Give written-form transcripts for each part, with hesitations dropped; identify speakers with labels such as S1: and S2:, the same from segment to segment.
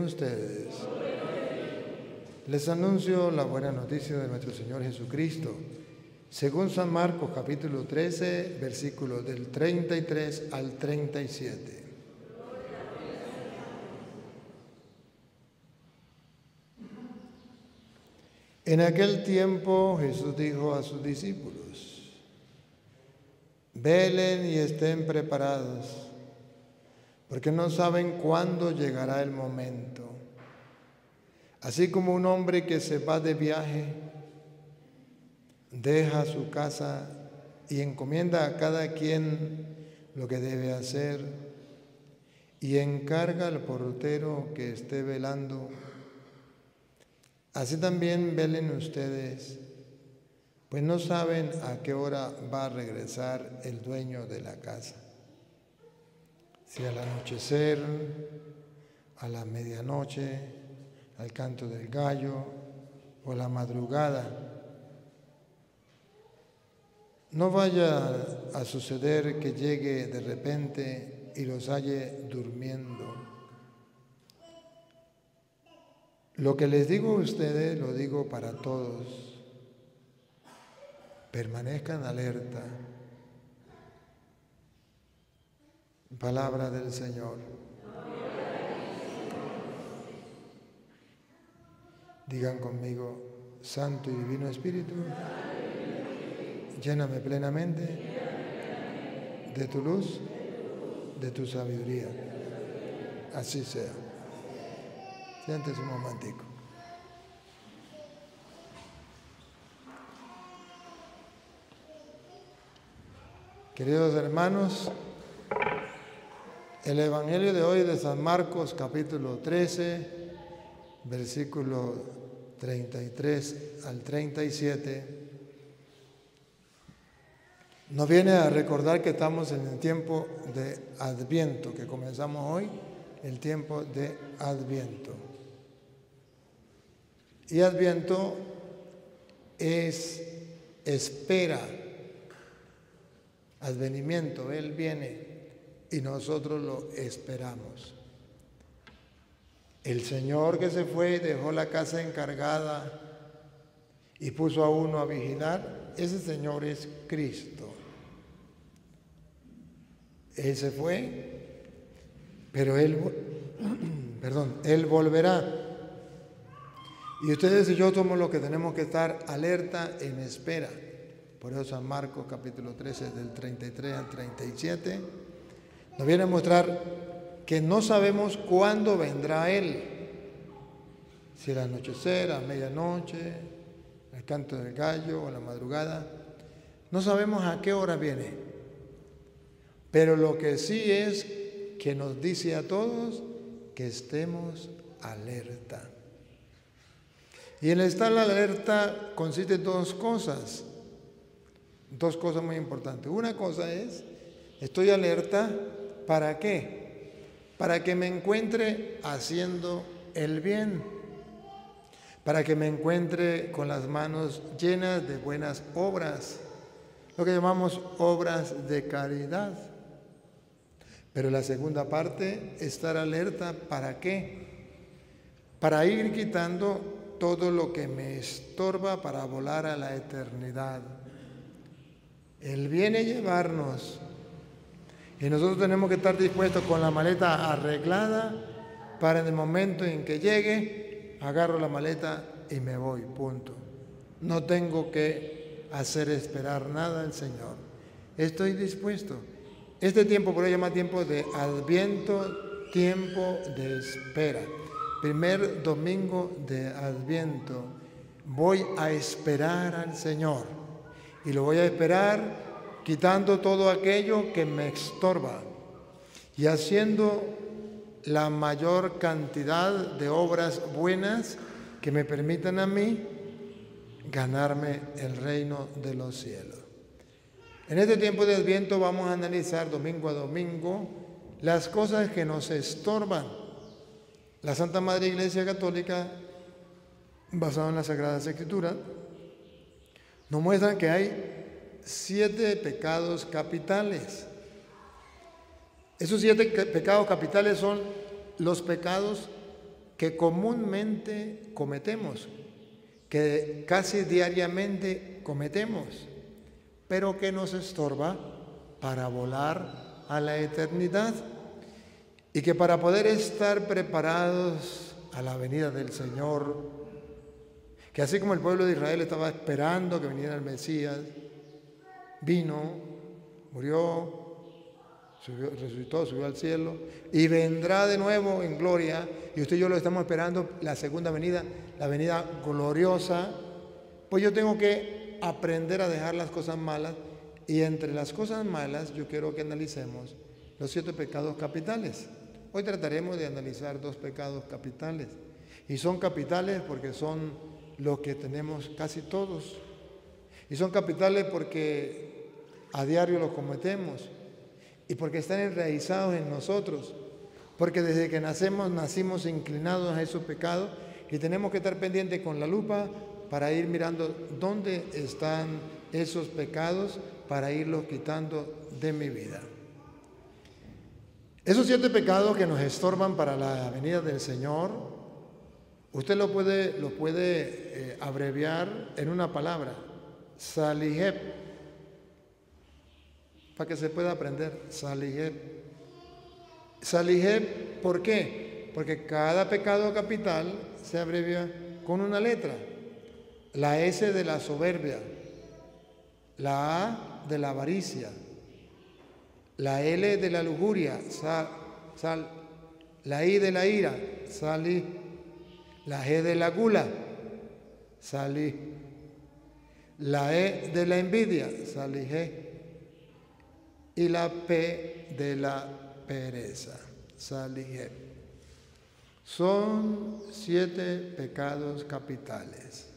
S1: ustedes? Les anuncio la buena noticia de nuestro Señor Jesucristo, según San Marcos capítulo 13, versículos del 33 al 37. En aquel tiempo Jesús dijo a sus discípulos: velen y estén preparados, porque no saben cuándo llegará el momento. Así como un hombre que se va de viaje, deja su casa y encomienda a cada quien lo que debe hacer y encarga al portero que esté velando, así también velen ustedes, pues no saben a qué hora va a regresar el dueño de la casa. Si al anochecer, a la medianoche, al canto del gallo o a la madrugada. No vaya a suceder que llegue de repente y los halle durmiendo. Lo que les digo a ustedes, lo digo para todos. Permanezcan alerta. Palabra del Señor. Digan conmigo: Santo y Divino Espíritu, lléname plenamente de tu luz, de tu sabiduría. Así sea. Siéntese un momentico. Queridos hermanos, el Evangelio de hoy de San Marcos, capítulo 13, versículo 33 al 37, nos viene a recordar que estamos en el tiempo de Adviento, que comenzamos hoy, el tiempo de Adviento. Y Adviento es espera, advenimiento, Él viene y nosotros lo esperamos. El Señor que se fue, dejó la casa encargada y puso a uno a vigilar, ese Señor es Cristo. Él se fue, pero Él volverá. Y ustedes y yo somos los que tenemos que estar alerta en espera. Por eso San Marcos capítulo 13 del 33 al 37 nos viene a mostrar que no sabemos cuándo vendrá Él. Si al anochecer, a medianoche, al canto del gallo o a la madrugada. No sabemos a qué hora viene. Pero lo que sí es que nos dice a todos que estemos alerta. Y el estar alerta consiste en dos cosas muy importantes. Una cosa es, estoy alerta, ¿para qué? Para que me encuentre haciendo el bien, para que me encuentre con las manos llenas de buenas obras, lo que llamamos obras de caridad. Pero la segunda parte, estar alerta, ¿para qué? Para ir quitando todo lo que me estorba para volar a la eternidad. Él viene a llevarnos y nosotros tenemos que estar dispuestos con la maleta arreglada para en el momento en que llegue, agarro la maleta y me voy, punto. No tengo que hacer esperar nada al Señor. Estoy dispuesto. Este tiempo por ahí se llama tiempo de Adviento, tiempo de espera. Primer domingo de Adviento. Voy a esperar al Señor. Y lo voy a esperar quitando todo aquello que me estorba y haciendo la mayor cantidad de obras buenas que me permitan a mí ganarme el reino de los cielos. En este tiempo de Adviento vamos a analizar domingo a domingo las cosas que nos estorban. La Santa Madre Iglesia Católica, basada en las Sagradas Escrituras, nos muestra que hay 7 pecados capitales. Esos 7 pecados capitales son los pecados que comúnmente cometemos, que casi diariamente cometemos, pero que nos estorba para volar a la eternidad, y que para poder estar preparados a la venida del Señor, que así como el pueblo de Israel estaba esperando que viniera el Mesías, vino, murió, resucitó, subió al cielo y vendrá de nuevo en gloria, y usted y yo lo estamos esperando, la segunda venida, la venida gloriosa. Pues yo tengo que aprender a dejar las cosas malas, y entre las cosas malas yo quiero que analicemos los 7 pecados capitales. Hoy trataremos de analizar 2 pecados capitales, y son capitales porque son los que tenemos casi todos, y son capitales porque a diario los cometemos, y porque están enraizados en nosotros, porque desde que nacimos inclinados a esos pecados, y tenemos que estar pendientes con la lupa para ir mirando dónde están esos pecados, para irlos quitando de mi vida. Esos 7 pecados que nos estorban para la venida del Señor, usted lo puede abreviar en una palabra: Saliheb, para que se pueda aprender. Saliheb. Saliheb, ¿por qué? Porque cada pecado capital se abrevia con una letra. La S de la soberbia, la A de la avaricia, la L de la lujuria, sal, la I de la ira, salí, la G de la gula, salí, la E de la envidia, salihé, y la P de la pereza, salihé. Son 7 pecados capitales.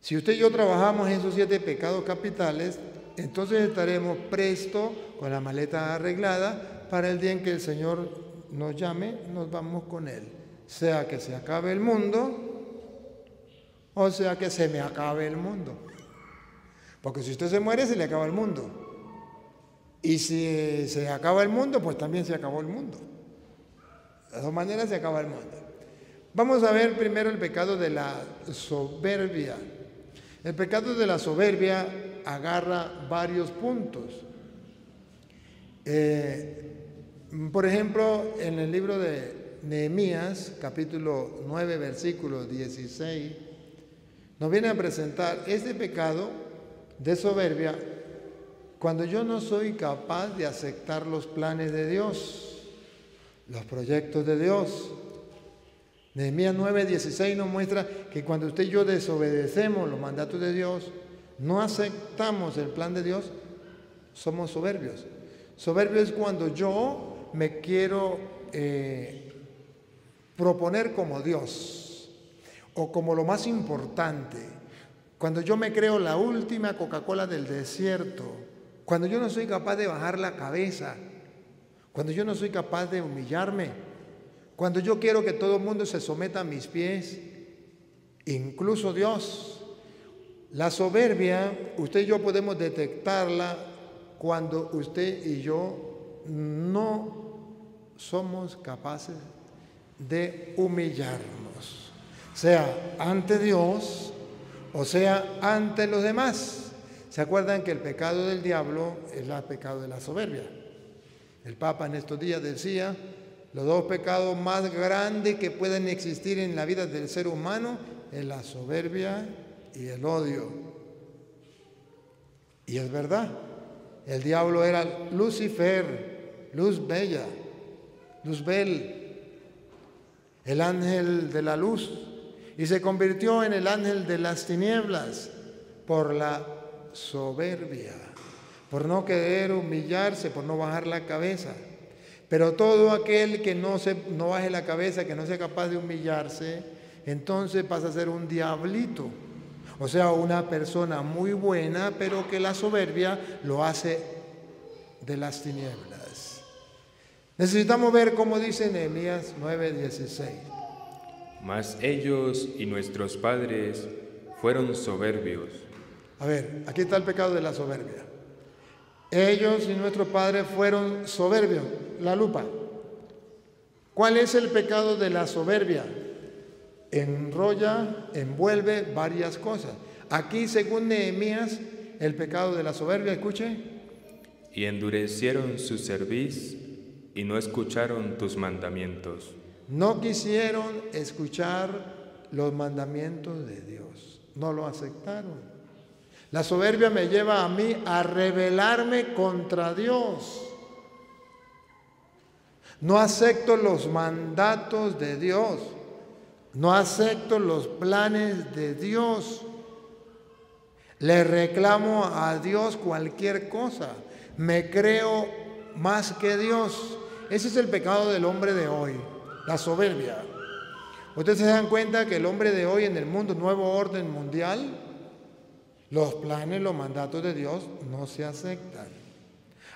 S1: Si usted y yo trabajamos en esos 7 pecados capitales, entonces estaremos prestos, con la maleta arreglada, para el día en que el Señor nos llame, nos vamos con Él. Sea que se acabe el mundo, o sea que se me acabe el mundo. Porque si usted se muere, se le acaba el mundo. Y si se acaba el mundo, pues también se acabó el mundo. De las 2 maneras se acaba el mundo. Vamos a ver primero el pecado de la soberbia. El pecado de la soberbia agarra varios puntos. Por ejemplo, en el libro de Nehemías, capítulo 9, versículo 16, nos viene a presentar este pecado de soberbia cuando yo no soy capaz de aceptar los planes de Dios, los proyectos de Dios. Nehemías 9:16 nos muestra que cuando usted y yo desobedecemos los mandatos de Dios, no aceptamos el plan de Dios, somos soberbios. Soberbio es cuando yo me quiero proponer como Dios o como lo más importante, cuando yo me creo la última Coca-Cola del desierto, cuando yo no soy capaz de bajar la cabeza, cuando yo no soy capaz de humillarme, cuando yo quiero que todo el mundo se someta a mis pies, incluso Dios. La soberbia, usted y yo podemos detectarla cuando usted y yo no somos capaces de humillarnos, sea ante Dios o sea ante los demás. ¿Se acuerdan que el pecado del diablo es el pecado de la soberbia? El Papa en estos días decía: los 2 pecados más grandes que pueden existir en la vida del ser humano es la soberbia y el odio. Y es verdad, el diablo era Lucifer, luz bella, Luzbel, el ángel de la luz, y se convirtió en el ángel de las tinieblas por la soberbia, por no querer humillarse, por no bajar la cabeza. Pero todo aquel que no baje la cabeza, que no sea capaz de humillarse, entonces pasa a ser un diablito. O sea, una persona muy buena, pero que la soberbia lo hace de las tinieblas. Necesitamos ver cómo dice Nehemías 9:16.
S2: Mas ellos y nuestros padres fueron soberbios.
S1: A ver, aquí está el pecado de la soberbia. Ellos y nuestros padres fueron soberbios. La lupa. ¿Cuál es el pecado de la soberbia? Enrolla, envuelve varias cosas. Aquí, según Nehemías, el pecado de la soberbia, escuche.
S2: Y endurecieron su cerviz y no escucharon tus mandamientos.
S1: No quisieron escuchar los mandamientos de Dios. No lo aceptaron. La soberbia me lleva a mí a rebelarme contra Dios. No acepto los mandatos de Dios. No acepto los planes de Dios. Le reclamo a Dios cualquier cosa. Me creo más que Dios. Ese es el pecado del hombre de hoy, la soberbia. Ustedes se dan cuenta que el hombre de hoy en el mundo, nuevo orden mundial, los planes, los mandatos de Dios no se aceptan.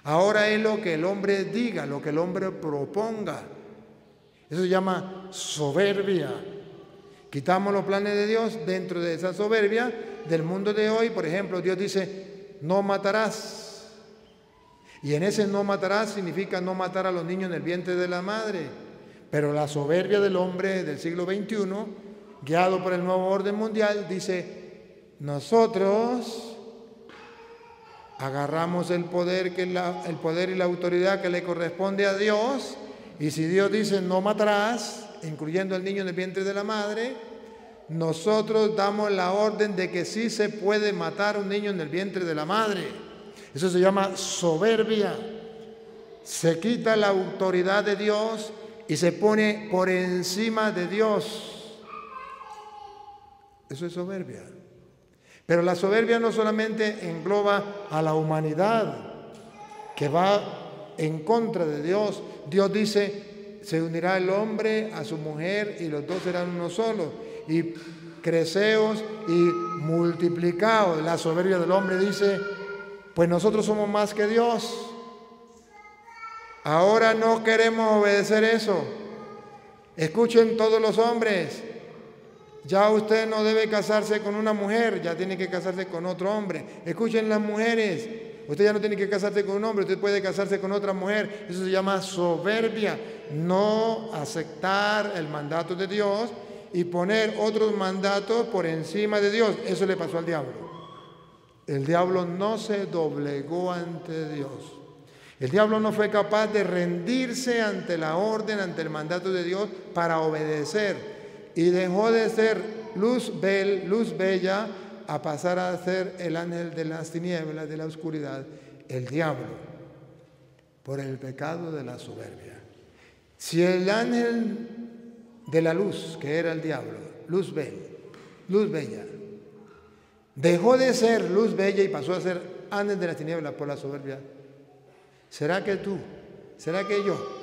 S1: Ahora es lo que el hombre diga, lo que el hombre proponga. Eso se llama soberbia. Quitamos los planes de Dios dentro de esa soberbia del mundo de hoy. Por ejemplo, Dios dice, no matarás. Y en ese no matarás significa no matar a los niños en el vientre de la madre. Pero la soberbia del hombre del siglo XXI, guiado por el nuevo orden mundial, dice, nosotros agarramos el poder y la autoridad que le corresponde a Dios, y si Dios dice no matarás, incluyendo al niño en el vientre de la madre, nosotros damos la orden de que sí se puede matar a un niño en el vientre de la madre. Eso se llama soberbia. Se quita la autoridad de Dios y se pone por encima de Dios. Eso es soberbia. Pero la soberbia no solamente engloba a la humanidad, que va en contra de Dios. Dios dice, se unirá el hombre a su mujer y los dos serán uno solo. Y creceos y multiplicaos. La soberbia del hombre dice, pues nosotros somos más que Dios. Ahora no queremos obedecer eso. Escuchen todos los hombres. Ya usted no debe casarse con una mujer, ya tiene que casarse con otro hombre. Escuchen las mujeres, usted ya no tiene que casarse con un hombre, usted puede casarse con otra mujer. Eso se llama soberbia, no aceptar el mandato de Dios y poner otros mandatos por encima de Dios. Eso le pasó al diablo. El diablo no se doblegó ante Dios. El diablo no fue capaz de rendirse ante la orden, ante el mandato de Dios para obedecer. Y dejó de ser luz bella a pasar a ser el ángel de las tinieblas, de la oscuridad, el diablo, por el pecado de la soberbia. Si el ángel de la luz, que era el diablo, luz bella, dejó de ser luz bella y pasó a ser ángel de las tinieblas por la soberbia, ¿será que tú, será que yo,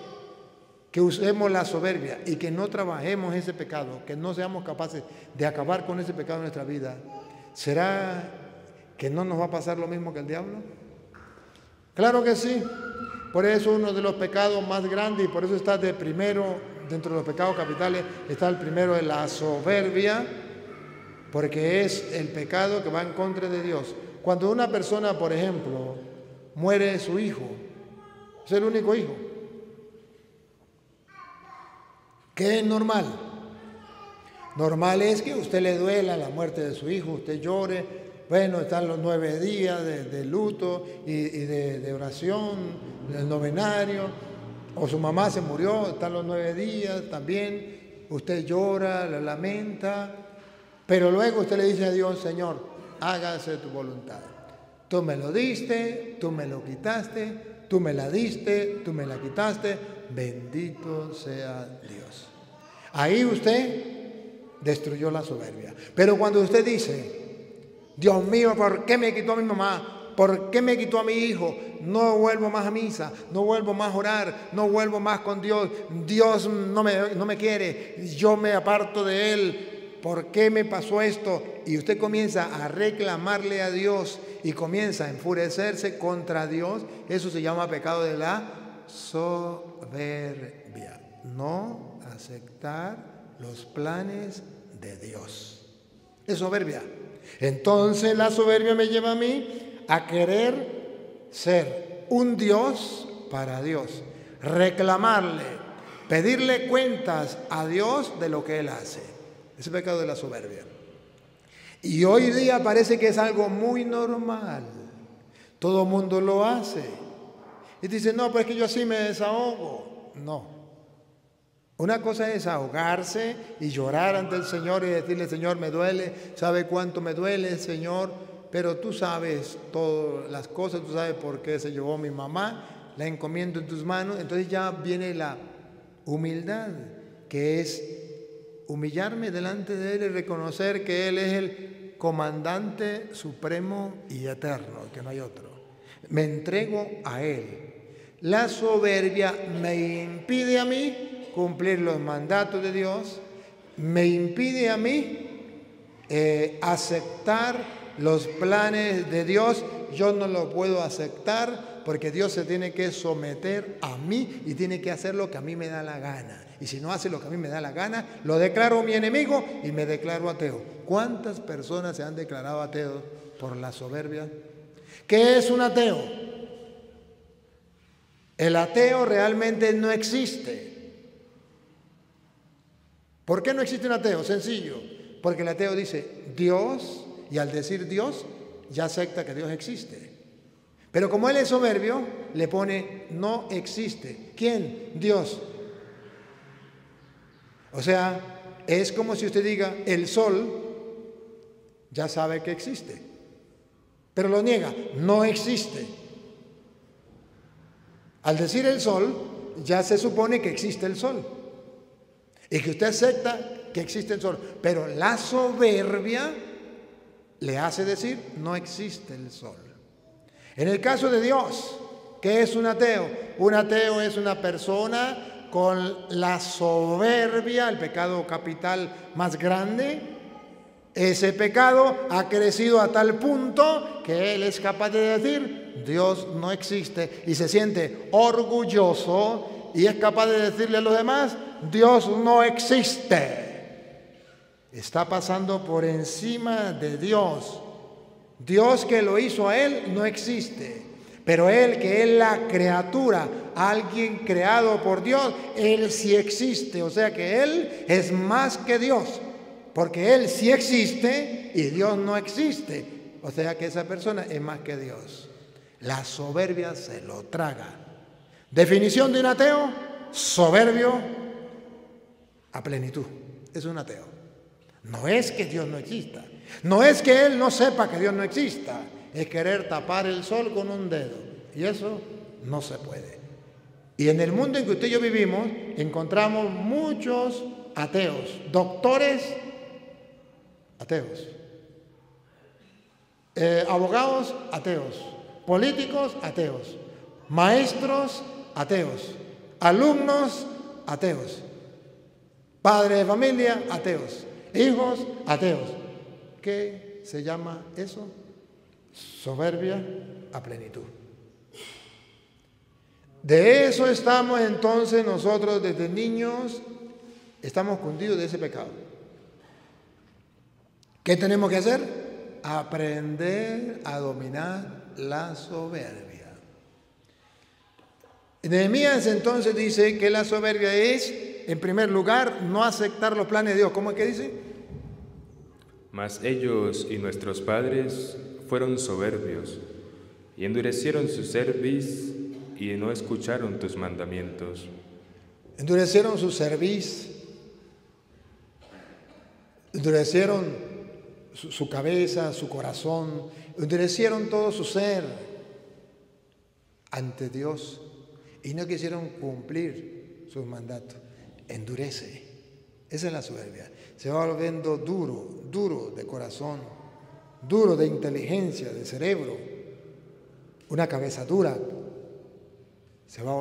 S1: que usemos la soberbia y que no trabajemos ese pecado, que no seamos capaces de acabar con ese pecado en nuestra vida, ¿será que no nos va a pasar lo mismo que el diablo? Claro que sí. Por eso uno de los pecados más grandes, y por eso está de primero, dentro de los pecados capitales, está el primero de la soberbia, porque es el pecado que va en contra de Dios. Cuando una persona, por ejemplo, muere su hijo, es el único hijo, ¿qué es normal? Normal es que a usted le duela la muerte de su hijo, usted llore, bueno, están los 9 días de luto y de oración, del novenario, o su mamá se murió, están los 9 días también, usted llora, la lamenta, pero luego usted le dice a Dios, Señor, hágase tu voluntad. Tú me lo diste, tú me lo quitaste, tú me la diste, tú me la quitaste, bendito sea Dios. Ahí usted destruyó la soberbia. Pero cuando usted dice, Dios mío, ¿por qué me quitó a mi mamá? ¿Por qué me quitó a mi hijo? No vuelvo más a misa, no vuelvo más a orar, no vuelvo más con Dios. Dios no me quiere, yo me aparto de Él. ¿Por qué me pasó esto? Y usted comienza a reclamarle a Dios y comienza a enfurecerse contra Dios. Eso se llama pecado de la soberbia. No aceptar los planes de Dios. Es soberbia. Entonces la soberbia me lleva a mí a querer ser un Dios para Dios. Reclamarle. pedirle cuentas a Dios de lo que Él hace. Ese pecado de la soberbia. Y hoy día parece que es algo muy normal. Todo el mundo lo hace. Y dice, no, pero es que yo así me desahogo. No. Una cosa es ahogarse y llorar ante el Señor y decirle, Señor, me duele, ¿sabe cuánto me duele, Señor? Pero tú sabes todas las cosas, tú sabes por qué se llevó mi mamá, la encomiendo en tus manos. Entonces ya viene la humildad, que es humillarme delante de Él y reconocer que Él es el comandante supremo y eterno, que no hay otro. Me entrego a Él. La soberbia me impide a mí cumplir los mandatos de Dios, me impide a mí aceptar los planes de Dios. Yo no lo puedo aceptar porque Dios se tiene que someter a mí y tiene que hacer lo que a mí me da la gana. Y si no hace lo que a mí me da la gana, lo declaro mi enemigo y me declaro ateo. ¿Cuántas personas se han declarado ateos por la soberbia? ¿Qué es un ateo? El ateo realmente no existe. ¿Por qué no existe un ateo? Sencillo. Porque el ateo dice Dios, y al decir Dios ya acepta que Dios existe. Pero como él es soberbio, le pone no existe. ¿Quién? Dios. O sea, es como si usted diga el sol, ya sabe que existe, pero lo niega, no existe. Al decir el sol, ya se supone que existe el sol y que usted acepta que existe el sol, pero la soberbia le hace decir no existe el sol. En el caso de Dios, ¿qué es un ateo? Un ateo es una persona con la soberbia, el pecado capital más grande. Ese pecado ha crecido a tal punto que él es capaz de decir Dios no existe y se siente orgulloso y es capaz de decirle a los demás Dios no existe. Está pasando por encima de Dios. Dios que lo hizo a él no existe, pero él que es la criatura, alguien creado por Dios, él sí existe. O sea que él es más que Dios, porque él sí existe y Dios no existe. O sea que esa persona es más que Dios. La soberbia se lo traga. Definición de un ateo: soberbio a plenitud. Es un ateo. No es que Dios no exista, no es que él no sepa que Dios no exista, es querer tapar el sol con un dedo, y eso no se puede. Y en el mundo en que usted y yo vivimos encontramos muchos ateos, doctores ateos, abogados ateos, políticos ateos, maestros ateos, alumnos ateos, padres de familia ateos, hijos ateos. ¿Qué se llama eso? Soberbia a plenitud. De eso estamos entonces nosotros desde niños, estamos cundidos de ese pecado. ¿Qué tenemos que hacer? Aprender a dominar la soberbia. Nehemías entonces dice que la soberbia es, en primer lugar, no aceptar los planes de Dios. ¿Cómo es que dice?
S2: Mas ellos y nuestros padres fueron soberbios y endurecieron su cerviz y no escucharon tus mandamientos.
S1: Endurecieron su cerviz, endurecieron su cabeza, su corazón, endurecieron todo su ser ante Dios y no quisieron cumplir sus mandatos. Endurece. Esa es la soberbia. Se va volviendo duro, duro de corazón, duro de inteligencia, de cerebro, una cabeza dura. Se va